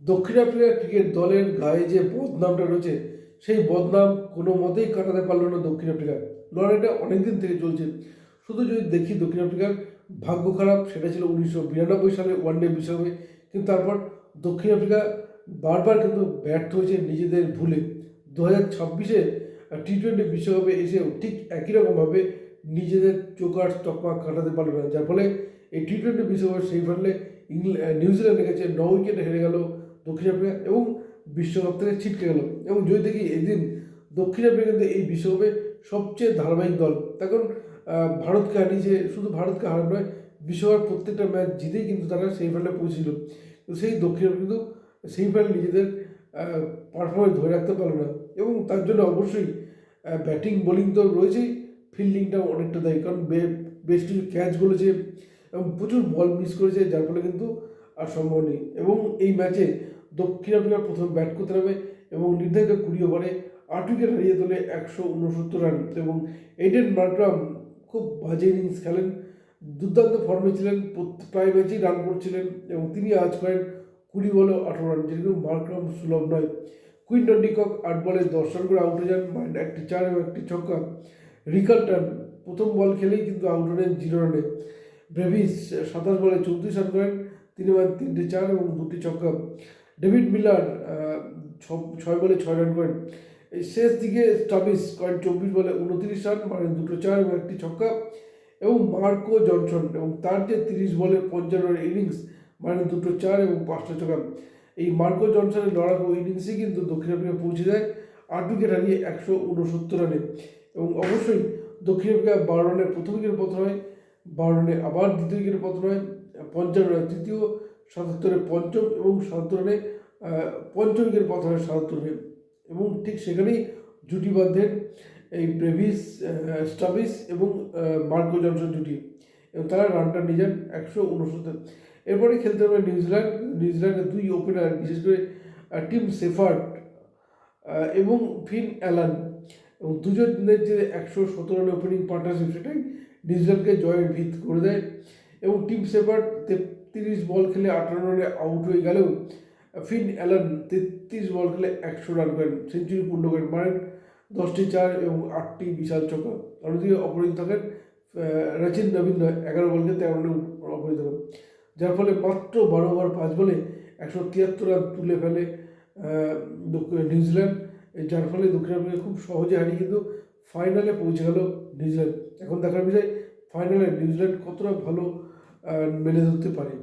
দক্ষিণ Africa cricket দলের গায়ে যে বদনামটা রয়েছে, সেই বদনাম কোনো মতেই কাটাতে পারল না দক্ষিণ আফ্রিকা। লড়াইটা অনেকদিন থেকে চলছে। শুধু যদি দেখি দক্ষিণ আফ্রিকার ভাগ্য খারাপ, সেটা ছিল 1992 সালে ওয়ানডে বিশ্বকাপে। কিন্তু তারপর দক্ষিণ আফ্রিকা বারবার কিন্তু ব্যর্থ হয়েছে নিজেদের ভুলে। 2026-এ টি-20 বিশ্বকাপে এসেও ঠিক একই রকমভাবে নিজেদের চোকার তকমা কাটাতে পারল না, যার ফলে এই টি-20 বিশ্বকাপের সেমিফাইনালে নিউজিল্যান্ডের কাছে 9 উইকেটে হেরে গেল দক্ষিণ আফ্রিকা এবং বিশ্বকাপ থেকে ছিটকে গেল। এবং যদি দেখি এদিন দক্ষিণ আফ্রিকা কিন্তু এই বিশ্বকাপে সবচেয়ে ধারাবাহিক দল। তখন ভারতকে হারিয়েছে, শুধু ভারতকে হারানো নয়, বিশ্বকাপ প্রত্যেকটা ম্যাচ জিতেই কিন্তু তারা সেমিফাইনালে পৌঁছেছিল। তো সেই দক্ষিণ আফ্রিকা কিন্তু সেমিফাইনাল নিজেদের পারফরমেন্স ধরে রাখতে পারলো না। এবং তার জন্য অবশ্যই ব্যাটিং বোলিং তো রয়েছেই, ফিল্ডিংটাও অনেকটা দায়ী, কারণ বেশ কিছু ক্যাচ বলেছে এবং প্রচুর বল মিস করেছে, যার ফলে কিন্তু আর সম্ভব নেই। এবং এই ম্যাচে দক্ষিণ আফ্রিকা প্রথম ব্যাট করতে নামে এবং নির্ধারিত 20 ওভারে 8 উইকেট হারিয়ে তোলে 169 রান। এবং এইডেন মার্ক্রাম খুব বাজে ইনিংস খেলেন, দুর্দান্ত ফর্মে ছিলেন, প্রায় ম্যাচেই রান করছিলেন এবং তিনি আজ করেন 20 বলে 18 রান, যেগুলো মার্ক্রাম সুলভ নয়। কুইন্টন ডিকক 8 বলে 10 রান করে আউট হয়ে যান, একটি 4 এবং একটি ছক্কা। রিকালটন প্রথম বল খেলেই কিন্তু আউট হলেন 0 রানে। ব্রেভিস 27 বলে 34 রান করেন, 3 4 এবং 2টি ছক্কা। ডেভিড মিলার 6 বলে 6 রান করেন। এই শেষ দিকে স্টাবিস করেন 24 বলে 29 রান, 2টো 4 এবং একটি ছক্কা। এবং মার্কো জনসন এবং তার যে 30 বলে 55 রানের ইনিংস, 2টো 4 এবং 5টা ছক্কা। এই মার্কো জনসনের লড়াকু ইনিংসে কিন্তু দক্ষিণ আফ্রিকা পৌঁছে যায় 8 উইকেট হারিয়ে 169 রানে। এবং অবশ্যই দক্ষিণ আফ্রিকা 12 রানে প্রথম উইকেট পতন হয়, 12 রানে আবার দ্বিতীয় উইকেটে পতন হয়, 55 রানে তৃতীয়, 77-এ পঞ্চম এবং 77 রানে পঞ্চম উইকেটে পতন হয় 77 রানে। এবং ঠিক সেখানেই জুটি বাঁধেন এই ব্রেভিস, স্টাবিস এবং মার্কো জনসন জুটি, এবং তারা রানটা নিয়ে যান 169। এরপরে খেলতে হবে নিউজিল্যান্ডের 2 ওপেনার, বিশেষ করে টিম সেফার্ড এবং ফিন অ্যালান, এবং দুজনের যে 117 রানের ওপেনিং পার্টনারশিপ, সেটাই নিউজিল্যান্ডকে জয়ের ভিত করে দেয়। এবং টিম সেফার্ড 33 বল খেলে 58 রানে আউট হয়ে গেলেও ফিন অ্যালান 33 বল খেলে 100 রান করেন, সেঞ্চুরি পূর্ণ করেন, 10টি 4 এবং 8টি বিশাল ছক্কা। অন্যদিকে অপরাজিত থাকেন রচিন রবীন্দ্র, 11 বল খেলে 13 রানে অপরাজিত থাকেন, যার ফলে মাত্র 12 ওভার 5 বলে 173 রান তুলে ফেলে নিউজিল্যান্ড, যার ফলে দক্ষিণ আফ্রিকা খুব সহজে হারিয়ে কিন্তু ফাইনালে পৌঁছে গেল নিউজিল্যান্ড। এখন দেখার বিষয় ফাইনালে নিউজিল্যান্ড কতটা ভালো মেলে ধরতে পারে।